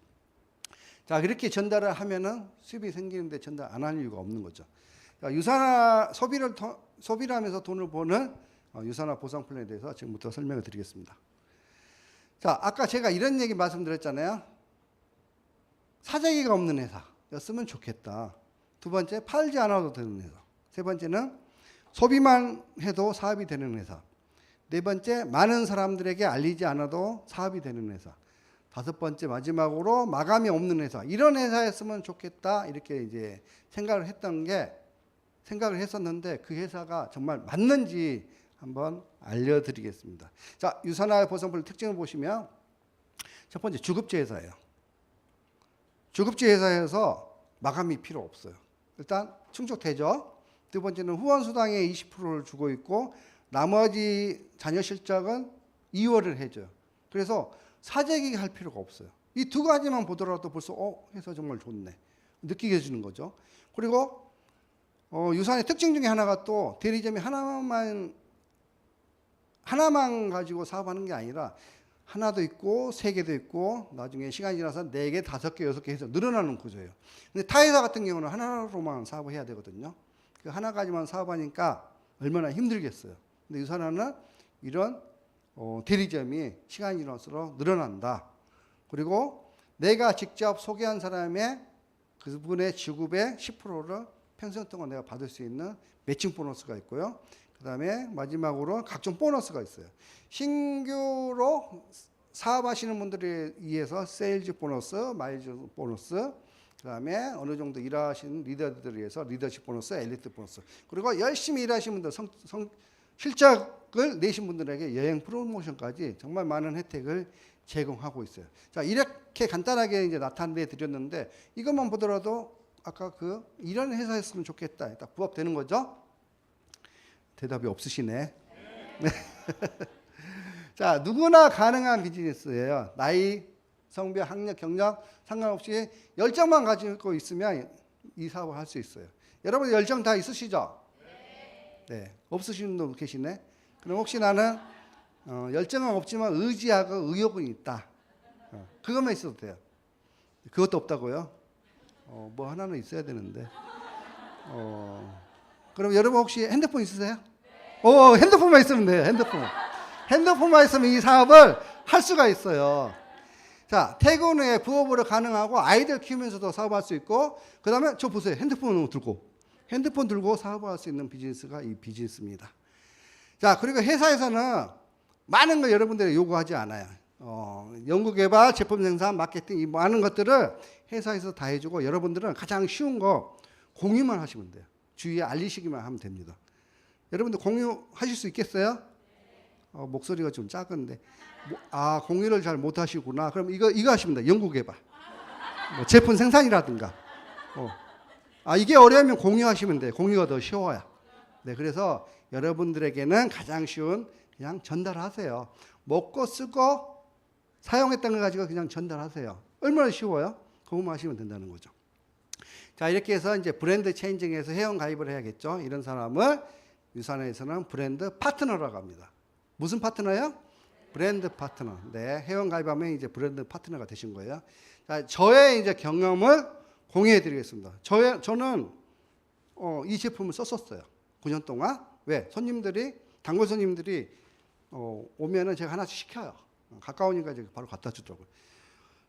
자, 그렇게 전달을 하면은 수입이 생기는데 전달 안 할 이유가 없는 거죠. 자, 유산화 소비를 하면서 돈을 버는 유산화 보상 플랜에 대해서 지금부터 설명을 드리겠습니다. 자, 아까 제가 이런 얘기 말씀드렸잖아요. 사재기가 없는 회사였으면 좋겠다. 두 번째, 팔지 않아도 되는 회사. 세 번째는 소비만 해도 사업이 되는 회사. 네 번째, 많은 사람들에게 알리지 않아도 사업이 되는 회사. 다섯 번째, 마지막으로 마감이 없는 회사. 이런 회사였으면 좋겠다. 이렇게 이제 생각을 했었는데 그 회사가 정말 맞는지 한번 알려드리겠습니다. 자, 유산화 보상품 특징을 보시면 첫 번째, 주급제 회사예요. 주급제 회사에서 마감이 필요 없어요. 일단 충족되죠. 두 번째는 후원 수당의 20%를 주고 있고 나머지 자녀 실적은 2월을 해줘요. 그래서 사재기 할 필요가 없어요. 이 두 가지만 보더라도 벌써 해서 정말 좋네. 느끼게 해주는 거죠. 그리고 유산의 특징 중에 하나가 또 대리점이 하나만 가지고 사업하는 게 아니라 하나도 있고 세 개도 있고 나중에 시간이 지나서 네 개, 다섯 개, 여섯 개 해서 늘어나는 구조예요. 근데 타회사 같은 경우는 하나로만 사업을 해야 되거든요. 그 하나 가지만 사업하니까 얼마나 힘들겠어요. 근데 유산하는 이런 대리점이 시간이 지날수록 늘어난다. 그리고 내가 직접 소개한 사람의 그분의 지급의 10%를 평생 동안 내가 받을 수 있는 매칭 보너스가 있고요. 그 다음에 마지막으로 각종 보너스가 있어요. 신규로 사업하시는 분들에 의해서 세일즈 보너스, 마일즈 보너스, 그 다음에 어느 정도 일하시는 리더들에 의해서 리더십 보너스, 엘리트 보너스, 그리고 열심히 일하시는 분들, 실적을 내신 분들에게 여행 프로모션까지 정말 많은 혜택을 제공하고 있어요. 자, 이렇게 간단하게 이제 나타내 드렸는데 이것만 보더라도 아까 이런 회사였으면 좋겠다. 딱 부합되는 거죠? 대답이 없으시네. 네. 자, 누구나 가능한 비즈니스예요. 나이, 성별, 학력, 경력 상관없이 열정만 가지고 있으면 이 사업을 할 수 있어요. 여러분 열정 다 있으시죠? 네. 없으신 분 계시네. 그럼 혹시 나는 열정은 없지만 의지하고 의욕은 있다. 그것만 있어도 돼요. 그것도 없다고요? 뭐 하나는 있어야 되는데. 그럼 여러분 혹시 핸드폰 있으세요? 핸드폰만 있으면 돼요. 핸드폰만 있으면 이 사업을 할 수가 있어요. 자, 퇴근 후에 부업으로 가능하고 아이들 키우면서도 사업할 수 있고, 그 다음에 저 보세요. 핸드폰 들고 사업을 할 수 있는 비즈니스가 이 비즈니스입니다. 자, 그리고 회사에서는 많은 걸 여러분들이 요구하지 않아요. 연구개발, 제품 생산, 마케팅 이 많은 것들을 회사에서 다 해주고 여러분들은 가장 쉬운 거 공유만 하시면 돼요. 주위에 알리시기만 하면 됩니다. 여러분들 공유하실 수 있겠어요? 목소리가 좀 작은데 공유를 잘 못하시구나. 그럼 이거 하시면 돼요. 연구개발, 제품 생산이라든가. 이게 어려우면 공유하시면 돼요. 공유가 더 쉬워요. 네, 그래서 여러분들에게는 가장 쉬운 그냥 전달하세요. 먹고 쓰고 사용했던 걸 가지고 그냥 전달하세요. 얼마나 쉬워요? 그것만 하시면 된다는 거죠. 자, 이렇게 해서 이제 브랜드 체인징에서 회원 가입을 해야겠죠. 이런 사람을 유산에서는 브랜드 파트너라고 합니다. 무슨 파트너요? 브랜드 파트너. 네, 회원 가입하면 이제 브랜드 파트너가 되신 거예요. 자, 저의 이제 경험을 공유해 드리겠습니다. 저는 이 제품을 썼었어요. 9년 동안. 왜? 단골 손님들이 오면은 제가 하나씩 시켜요. 가까우니까 이제 바로 갖다 주더라고요.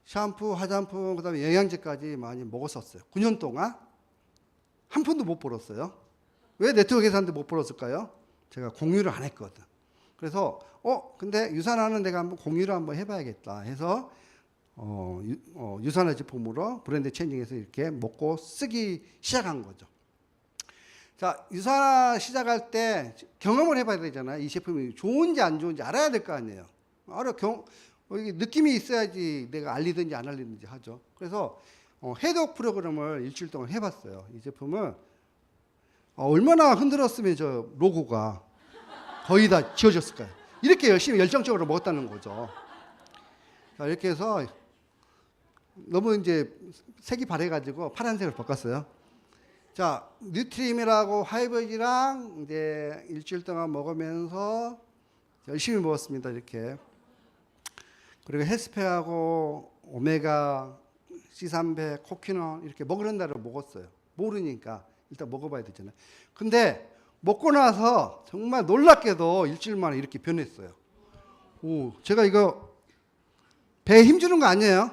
샴푸, 화장품, 그 다음에 영양제까지 많이 먹었었어요. 9년 동안 한 푼도 못 벌었어요. 왜 네트워크 회사인데 못 벌었을까요? 제가 공유를 안 했거든. 그래서 근데 유산하는 내가 한번 공유를 한번 해봐야겠다 해서 유산화 제품으로 브랜드 체인징해서 이렇게 먹고 쓰기 시작한 거죠. 자, 유산화 시작할 때 경험을 해봐야 되잖아요. 이 제품이 좋은지 안 좋은지 알아야 될 거 아니에요. 느낌이 있어야지 내가 알리든지 안 알리든지 하죠. 그래서 해독 프로그램을 일주일 동안 해봤어요. 이 제품은 얼마나 흔들었으면 저 로고가 거의 다 지워졌을까요? 이렇게 열심히 열정적으로 먹었다는 거죠. 자, 이렇게 해서 너무 이제 색이 바래가지고 파란색을 바꿨어요. 자, 뉴트림이라고 하이버지랑 이제 일주일 동안 먹으면서 열심히 먹었습니다. 이렇게. 그리고 헬스페하고 오메가, C300, 코퀴논 이렇게 먹으는 대로 먹었어요. 모르니까 일단 먹어봐야 되잖아요. 근데 먹고 나서 정말 놀랍게도 일주일 만에 이렇게 변했어요. 제가 이거 배에 힘주는 거 아니에요?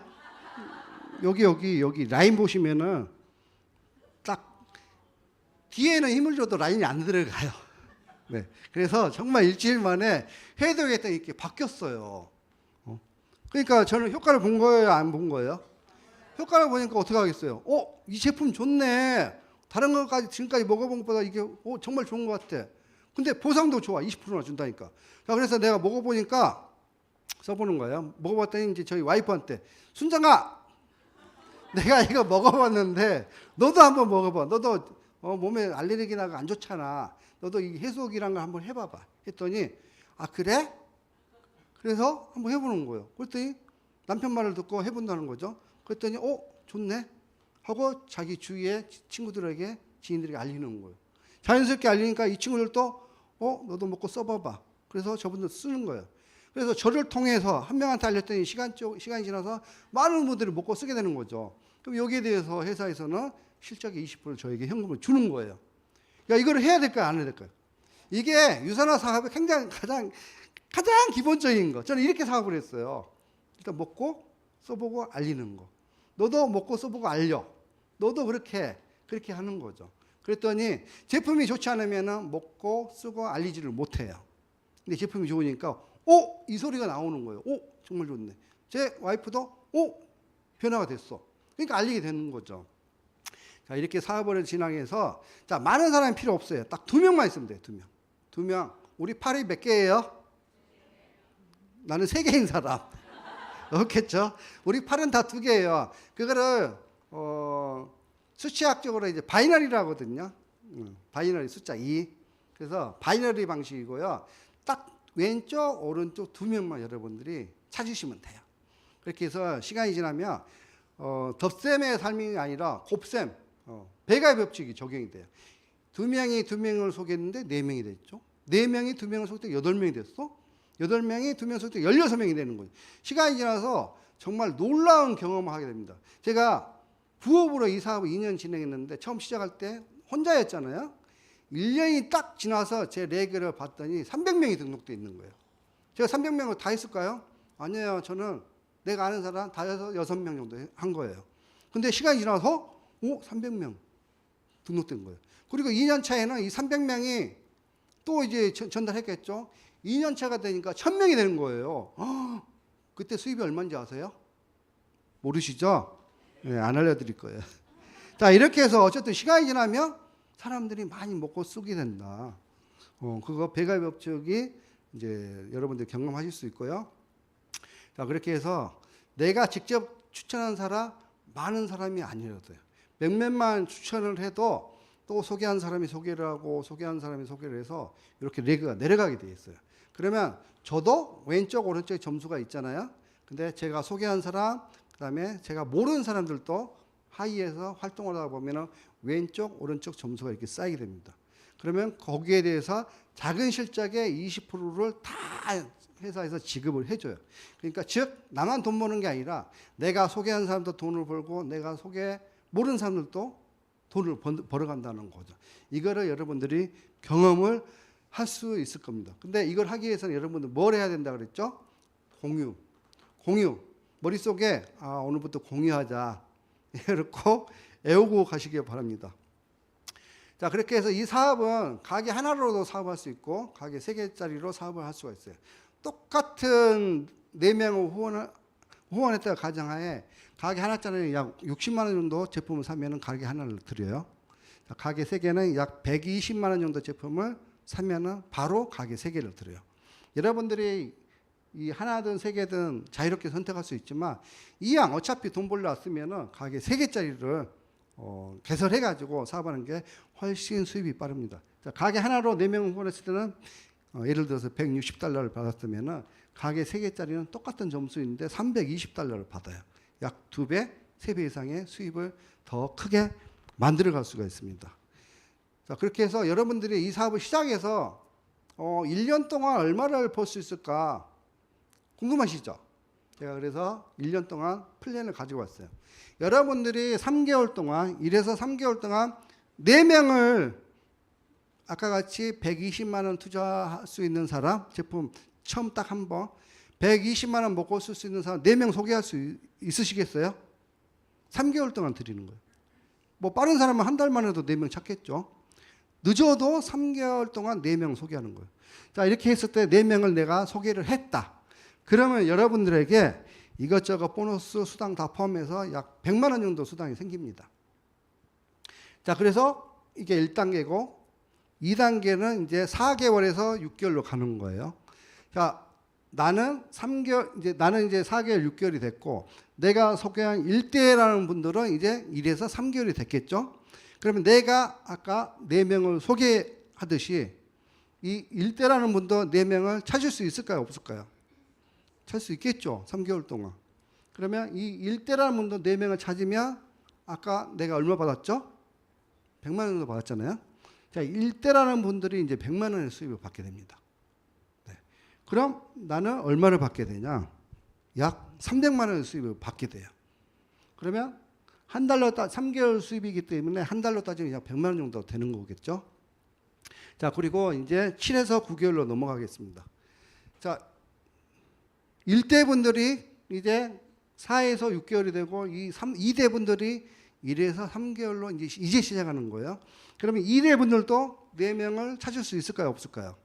여기 라인 보시면은 딱 뒤에는 힘을 줘도 라인이 안 들어가요. 네. 그래서 정말 일주일 만에 해독했더니 이렇게 바뀌었어요. 그러니까 저는 효과를 본 거예요, 안 본 거예요? 효과를 보니까 어떻게 하겠어요? 이 제품 좋네. 다른 것까지 지금까지 먹어본 것보다 이게 정말 좋은 것 같아. 근데 보상도 좋아. 20%나 준다니까. 자, 그래서 내가 먹어보니까 써보는 거예요. 먹어봤더니 이제 저희 와이프한테 순정아, 내가 이거 먹어봤는데 너도 한번 먹어봐. 너도 몸에 알레르기나가 안 좋잖아. 너도 이 해독이란 걸 한번 해봐봐. 했더니 그래? 그래서 한번 해보는 거예요. 그랬더니 남편 말을 듣고 해본다는 거죠. 그랬더니 좋네 하고 자기 주위의 친구들에게 지인들에게 알리는 거예요. 자연스럽게 알리니까 이 친구들도 너도 먹고 써봐봐. 그래서 저분들 쓰는 거예요. 그래서 저를 통해서 한 명한테 알렸더니 시간이 지나서 많은 분들이 먹고 쓰게 되는 거죠. 그럼 여기에 대해서 회사에서는 실적의 20%를 저에게 현금을 주는 거예요. 그러니까 이걸 해야 될까요? 안 해야 될까요? 이게 유산화 사업의 굉장히 가장 기본적인 거. 저는 이렇게 사업을 했어요. 일단 먹고 써보고 알리는 거. 너도 먹고 써보고 알려. 너도 그렇게 하는 거죠. 그랬더니 제품이 좋지 않으면 먹고 쓰고 알리지를 못해요. 근데 제품이 좋으니까 이 소리가 나오는 거예요. 정말 좋네. 제 와이프도 변화가 됐어. 그러니까 알리게 되는 거죠. 자, 이렇게 사업을 진행해서 자, 많은 사람이 필요 없어요. 딱 2명만 있으면 돼요. 2명. 2명. 우리 팔이 몇 개예요? 나는 3개인 사람. 없겠죠? 우리 팔은 다 2개예요. 그거를 수치학적으로 이제 바이너리라고 하거든요. 바이너리 숫자 2. 그래서 바이너리 방식이고요. 딱 왼쪽, 오른쪽 2명만 여러분들이 찾으시면 돼요. 그렇게 해서 시간이 지나면 덧셈의 삶이 아니라 곱셈, 배가의 법칙이 적용이 돼요. 2명이 2명을 소개했는데 4명이 됐죠. 4명이 2명을 소개했는데 8명이 됐어. 8명이 2명 소개했는데 16명이 되는 거예요. 시간이 지나서 정말 놀라운 경험을 하게 됩니다. 제가 부업으로 이 사업을 2년 진행했는데 처음 시작할 때 혼자였잖아요. 1년이 딱 지나서 제 레그를 봤더니 300명이 등록되어 있는 거예요. 제가 300명을 다 했을까요? 아니에요. 저는 내가 아는 사람 다 해서 6명 정도 한 거예요. 근데 시간이 지나서 300명 등록된 거예요. 그리고 2년 차에는 이 300명이 또 이제 전달했겠죠. 2년 차가 되니까 1000명이 되는 거예요. 그때 수입이 얼마인지 아세요? 모르시죠? 네, 안 알려드릴 거예요. 자, 이렇게 해서 어쨌든 시간이 지나면 사람들이 많이 먹고 쓰게 된다. 그거 배가의 법칙이 이제 여러분들 경험하실 수 있고요. 자, 그렇게 해서 내가 직접 추천한 사람, 많은 사람이 아니어도요. 몇몇만 추천을 해도 또 소개한 사람이 소개를 하고 소개한 사람이 소개를 해서 이렇게 레그가 내려가게 돼 있어요. 그러면 저도 왼쪽 오른쪽에 점수가 있잖아요. 근데 제가 소개한 사람, 그다음에 제가 모르는 사람들도 하위에서 활동을 하다 보면 왼쪽 오른쪽 점수가 이렇게 쌓이게 됩니다. 그러면 거기에 대해서 작은 실적의 20%를 다 회사에서 지급을 해줘요. 그러니까 즉 나만 돈 버는 게 아니라 내가 소개한 사람도 돈을 벌고 내가 모르는 사람들도 돈을 벌어간다는 거죠. 이거를 여러분들이 경험을 할 수 있을 겁니다. 근데 이걸 하기 위해서는 여러분들 뭘 해야 된다 그랬죠? 공유. 머릿속에 오늘부터 공유하자. 이렇게 애우고 가시기 바랍니다. 자, 그렇게 해서 이 사업은 가게 하나로도 사업할 수 있고 가게 3개짜리로 사업을 할 수가 있어요. 똑같은 4명을 후원했다가 가정하에 가게 하나짜리 약 60만 원 정도 제품을 사면은 가게 하나를 드려요. 자, 가게 3개는 약 120만 원 정도 제품을 사면은 바로 가게 3개를 드려요. 여러분들이 이 하나든 3개든 자유롭게 선택할 수 있지만 이왕 어차피 돈 벌러 왔으면은 가게 3개짜리를 개설해가지고 사업하는 게 훨씬 수입이 빠릅니다. 자, 가게 하나로 4명 후원했을 때는 예를 들어서 $160를 받았으면은 가게 3개짜리는 똑같은 점수인데 $320를 받아요. 약 2배, 3배 이상의 수입을 더 크게 만들어갈 수가 있습니다. 자, 그렇게 해서 여러분들이 이 사업을 시작해서 1년 동안 얼마를 벌 수 있을까 궁금하시죠? 제가 그래서 1년 동안 플랜을 가지고 왔어요. 여러분들이 3개월 동안, 이래서 3개월 동안 4명을 아까 같이 120만 원 투자할 수 있는 사람, 제품 처음 딱 한 번 120만 원 먹고 쓸 수 있는 사람 4명 소개할 수 있으시겠어요? 3개월 동안 드리는 거예요. 뭐 빠른 사람은 한 달 만에도 4명 찾겠죠. 늦어도 3개월 동안 4명 소개하는 거예요. 자, 이렇게 했을 때 4명을 내가 소개를 했다. 그러면 여러분들에게 이것저것 보너스 수당 다 포함해서 약 100만 원 정도 수당이 생깁니다. 자, 그래서 이게 1단계고 2단계는 이제 4개월에서 6개월로 가는 거예요. 자, 나는 이제 4개월, 6개월이 됐고 내가 소개한 1대라는 분들은 이제 1에서 3개월이 됐겠죠. 그러면 내가 아까 4명을 소개하듯이 이 1대라는 분도 4명을 찾을 수 있을까요? 없을까요? 찾을 수 있겠죠. 3개월 동안. 그러면 이 일대라는 분도 4명을 찾으면 아까 내가 얼마 받았죠? 100만 원 정도 받았잖아요. 자, 일대라는 분들이 이제 100만 원의 수입을 받게 됩니다. 네. 그럼 나는 얼마를 받게 되냐? 약 300만 원의 수입을 받게 돼요. 그러면 한 달로 3개월 수입이기 때문에 한 달로 따지면 약 100만 원 정도 되는 거겠죠. 자, 그리고 이제 7에서 9개월로 넘어가겠습니다. 자, 1대 분들이 이제 4에서 6개월이 되고 2대 분들이 1에서 3개월로 이제 시작하는 거예요. 그러면 2대 분들도 4명을 찾을 수 있을까요? 없을까요?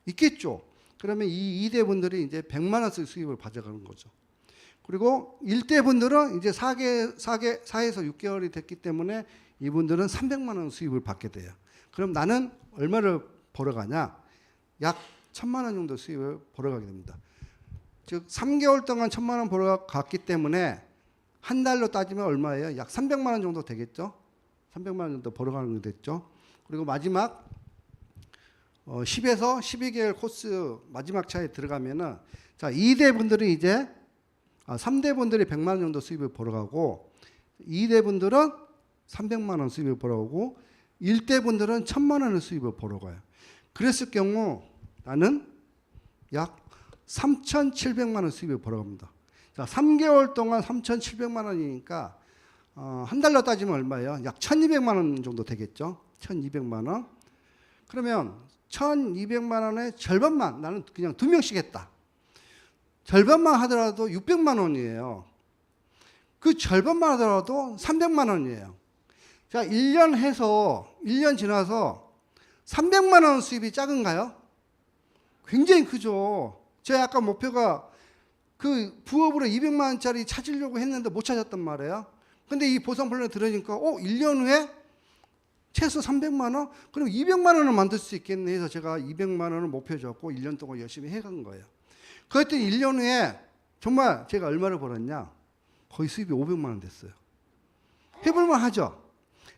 있겠죠. 그러면 이 2대 분들이 이제 100만 원씩 수입을 가져가는 거죠. 그리고 1대 분들은 이제 4에서 6개월이 됐기 때문에 이분들은 300만 원 수입을 받게 돼요. 그럼 나는 얼마를 벌어가냐? 약 1000만 원 정도 수입을 벌어가게 됩니다. 즉 3개월 동안 1000만 원 벌어갔기 때문에 한 달로 따지면 얼마예요? 약 300만 원 정도 되겠죠? 300만 원 정도 벌어가는 게 됐죠. 그리고 마지막 10에서 12개월 코스 마지막 차에 들어가면은 자, 2대 분들이 이제 3대 분들이 100만 원 정도 수입을 벌어가고 2대 분들은 300만 원 수입을 벌어오고 1대 분들은 1000만 원의 수입을 벌어가요. 그랬을 경우 나는 약 3,700만 원 수입을 벌어갑니다. 자, 3개월 동안 3,700만 원이니까 한 달로 따지면 얼마예요? 약 1,200만 원 정도 되겠죠. 1,200만 원. 그러면 1,200만 원의 절반만 나는 그냥 2명씩 했다. 절반만 하더라도 600만 원이에요. 그 절반만 하더라도 300만 원이에요. 자, 1년 해서 1년 지나서 300만 원 수입이 작은가요? 굉장히 크죠. 제 아까 목표가 그 부업으로 200만 원짜리 찾으려고 했는데 못 찾았단 말이에요. 근데 이 보상플랜을 들으니까 1년 후에 최소 300만 원? 그럼 200만 원을 만들 수 있겠네 해서 제가 200만 원을 목표 잡고 1년 동안 열심히 해간 거예요. 그랬더니 1년 후에 정말 제가 얼마를 벌었냐? 거의 수입이 500만 원 됐어요. 해볼만 하죠?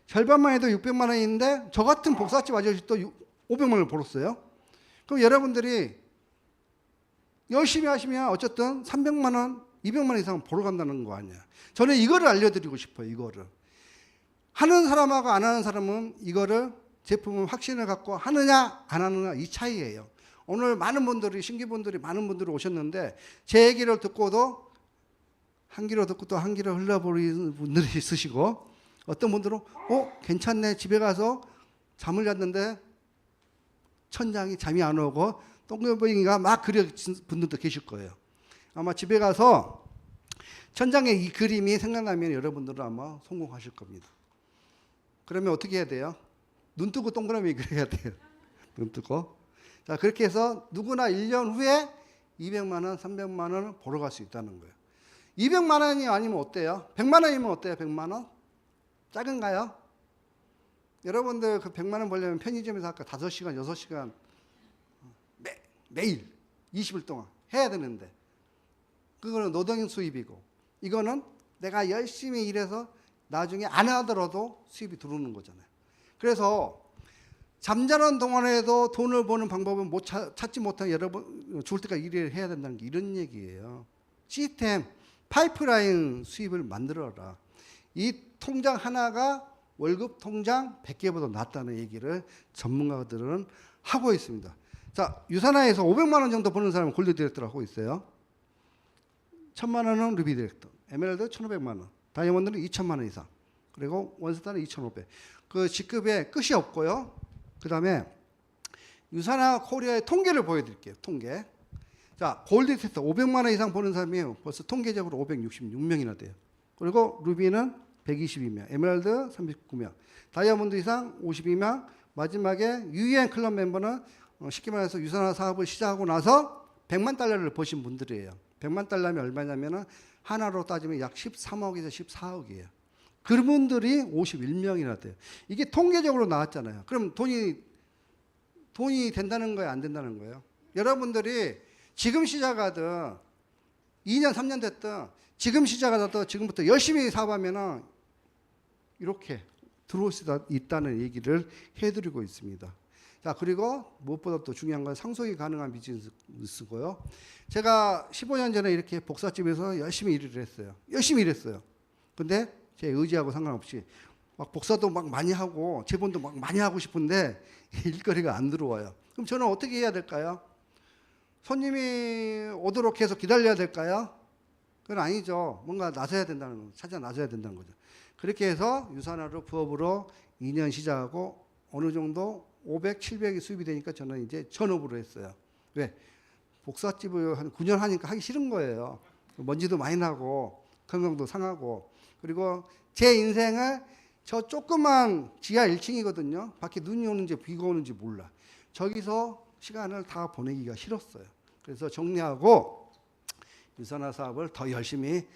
절반만 해도 600만 원인데 저 같은 복사집 아저씨 또 500만 원을 벌었어요. 그럼 여러분들이 열심히 하시면 어쨌든 300만 원, 200만 원 이상 벌어간다는 거 아니에요. 저는 이거를 알려드리고 싶어요. 이거를. 하는 사람하고 안 하는 사람은 이거를 제품을 확신을 갖고 하느냐 안 하느냐 이 차이예요. 오늘 많은 분들이 신규분들이 많은 분들이 오셨는데 제 얘기를 듣고도 한 귀로 듣고 또 한 귀로 흘려버리는 분들이 있으시고 어떤 분들은 괜찮네 집에 가서 잠을 잤는데 천장이 잠이 안 오고 똥개봉이가 막 그려진 분들도 계실 거예요. 아마 집에 가서 천장에 이 그림이 생각나면 여러분들은 아마 성공하실 겁니다. 그러면 어떻게 해야 돼요? 눈 뜨고 동그라미 그려야 돼요. 눈 뜨고. 자, 그렇게 해서 누구나 1년 후에 200만 원, 300만 원을 벌어갈 수 있다는 거예요. 200만 원이 아니면 어때요? 100만 원이면 어때요? 100만 원? 작은가요? 여러분들 그 100만 원 벌려면 편의점에서 아까 5시간, 6시간 매일 20일 동안 해야 되는데 그거는 노동인 수입이고 이거는 내가 열심히 일해서 나중에 안 하더라도 수입이 들어오는 거잖아요. 그래서 잠자는 동안에도 돈을 버는 방법은 찾지 못한 여러분 죽을 때까지 일을 해야 된다는 게 이런 얘기예요. 시스템, 파이프라인 수입을 만들어라. 이 통장 하나가 월급 통장 100개보다 낫다는 얘기를 전문가들은 하고 있습니다. 자, 유산화에서 500만 원 정도 버는 사람은 골드 디렉터를 하고 있어요. 1000만 원은 루비 디렉터, 에메랄드 1500만 원, 다이아몬드는 2000만 원 이상, 그리고 원스타는 2500. 그 직급에 끝이 없고요. 그 다음에 유산화 코리아의 통계를 보여드릴게요. 통계. 자, 골드 디렉터 500만 원 이상 버는 사람이 벌써 통계적으로 566명이나 돼요. 그리고 루비는 122명, 에메랄드 39명, 다이아몬드 이상 52명, 마지막에 유엔 클럽 멤버는 쉽게 말해서 유산화 사업을 시작하고 나서 100만 달러를 버신 분들이에요. 100만 달러면 얼마냐면은 하나로 따지면 약 13억에서 14억이에요. 그분들이 51명이나 돼요. 이게 통계적으로 나왔잖아요. 그럼 돈이 된다는 거예요? 안 된다는 거예요? 여러분들이 지금 시작하든 2년, 3년 됐든 지금 시작하든 지금부터 열심히 사업하면은 이렇게 들어올 수 있다는 얘기를 해드리고 있습니다. 자, 그리고 무엇보다 또 중요한 건 상속이 가능한 비즈니스고요. 제가 15년 전에 이렇게 복사집에서 열심히 일을 했어요. 열심히 일했어요. 근데 제 의지하고 상관없이 막 복사도 막 많이 하고 제본도 막 많이 하고 싶은데 일거리가 안 들어와요. 그럼 저는 어떻게 해야 될까요? 손님이 오도록 해서 기다려야 될까요? 그건 아니죠. 뭔가 나서야 된다는 거죠. 찾아 나서야 된다는 거죠. 그렇게 해서 유산화로 부업으로 2년 시작하고 어느 정도 500, 700이 수입이 되니까 저는 이제 전업으로 했어요. 왜? 복사집을 한 9년 하니까 하기 싫은 거예요. 먼지도 많이 나고 건강도 상하고, 그리고 제 인생을 저 조그만 지하 1층이거든요. 밖에 눈이 오는지 비가 오는지 몰라. 저기서 시간을 다 보내기가 싫었어요. 그래서 정리하고 유산화 사업을 더 열심히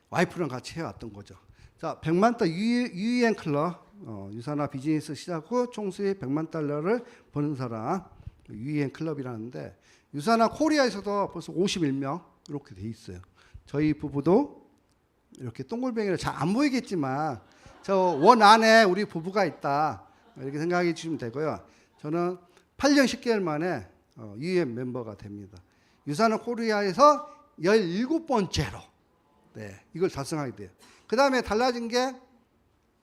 와이프랑 같이 해왔던 거죠. 자, 100만 달러 유엔 클럽, 유산화 비즈니스 시작 후 총수입 100만 달러를 버는 사람, 유엔 클럽이라는데, 유산화 코리아에서도 벌써 51명 이렇게 돼 있어요. 저희 부부도 이렇게 동글뱅이를 잘 안 보이겠지만 저 원 안에 우리 부부가 있다, 이렇게 생각해 주시면 되고요. 저는 8년 10개월 만에 유엔 멤버가 됩니다. 유산화 코리아에서 17번째로 이걸 달성하게 돼요. 그 다음에 달라진 게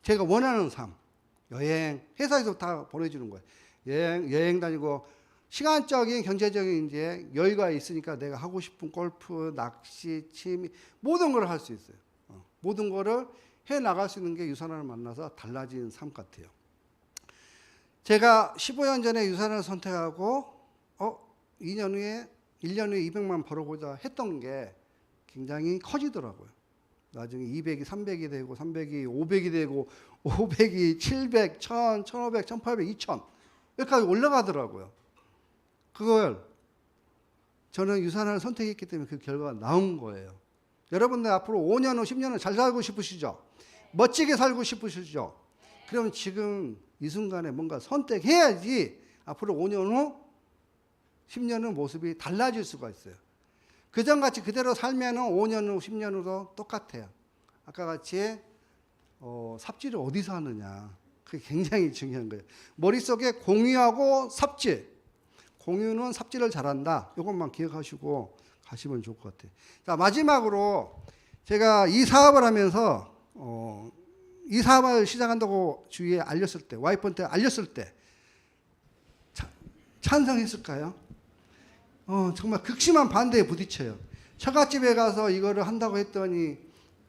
제가 원하는 삶, 여행, 회사에서 다 보내주는 거예요. 여행 다니고 시간적인 경제적인 이제 여유가 있으니까 내가 하고 싶은 골프, 낚시, 취미 모든 걸 할 수 있어요. 모든 거를 해 나갈 수 있는 게 유산화를 만나서 달라진 삶 같아요. 제가 15년 전에 유산화를 선택하고 2년 후에 1년 후에 200만 벌어보자 했던 게 굉장히 커지더라고요. 나중에 200이 300이 되고 300이 500이 되고 500이 700, 1000, 1500, 1800, 2000 여기까지 올라가더라고요. 그걸 저는 유산화를 선택했기 때문에 그 결과가 나온 거예요. 여러분들 앞으로 5년 후 10년 후 잘 살고 싶으시죠? 멋지게 살고 싶으시죠? 그럼 지금 이 순간에 뭔가 선택해야지 앞으로 5년 후 10년 후 모습이 달라질 수가 있어요. 그전같이 그대로 살면 5년 후 10년 후도 똑같아요. 아까 같이 삽질을 어디서 하느냐, 그게 굉장히 중요한 거예요. 머릿속에 공유하고 삽질, 공유는 삽질을 잘한다, 이것만 기억하시고 가시면 좋을 것 같아요. 자, 마지막으로 제가 이 사업을 하면서 이 사업을 시작한다고 주위에 알렸을 때, 와이프한테 알렸을 때 찬성했을까요? 정말 극심한 반대에 부딪혀요. 처갓집에 가서 이거를 한다고 했더니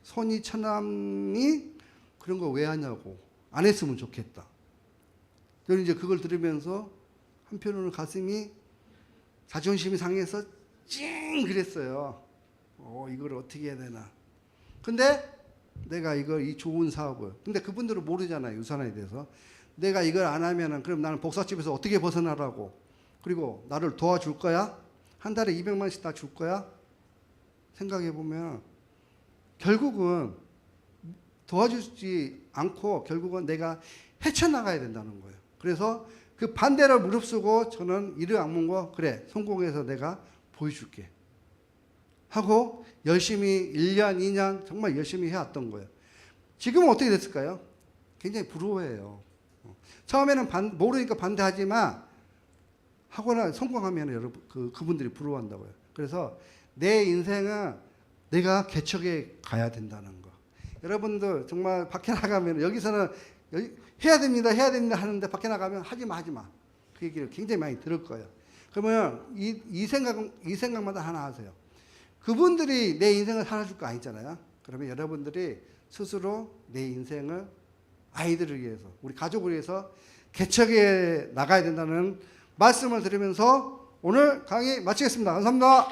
손이 처남이 그런 거 왜 하냐고, 안 했으면 좋겠다. 저는 이제 그걸 들으면서 한편으로는 가슴이 자존심이 상해서 찡 그랬어요. 이걸 어떻게 해야 되나. 근데 내가 이 좋은 사업을, 근데 그분들은 모르잖아요, 유산화에 대해서. 내가 이걸 안 하면은 그럼 나는 복사집에서 어떻게 벗어나라고, 그리고 나를 도와줄 거야? 한 달에 200만씩 다 줄 거야? 생각해 보면 결국은 도와주지 않고 결국은 내가 헤쳐나가야 된다는 거예요. 그래서 그 반대를 무릅쓰고 저는 이를 악물고, 그래, 성공해서 내가 보여줄게 하고 열심히 1년, 2년 정말 열심히 해왔던 거예요. 지금은 어떻게 됐을까요? 굉장히 부러워해요. 처음에는 모르니까 반대하지만 하거나 성공하면 여러분 그분들이 부러워한다고요. 그래서 내 인생은 내가 개척해 가야 된다는 거. 여러분들 정말 밖에 나가면 여기서는 해야 됩니다 하는데 밖에 나가면 하지 마. 그 얘기를 굉장히 많이 들을 거예요. 그러면 이 생각마다 하나 하세요. 그분들이 내 인생을 살아줄 거 아니잖아요. 그러면 여러분들이 스스로 내 인생을 아이들을 위해서, 우리 가족을 위해서 개척해 나가야 된다는 말씀을 드리면서 오늘 강의 마치겠습니다. 감사합니다.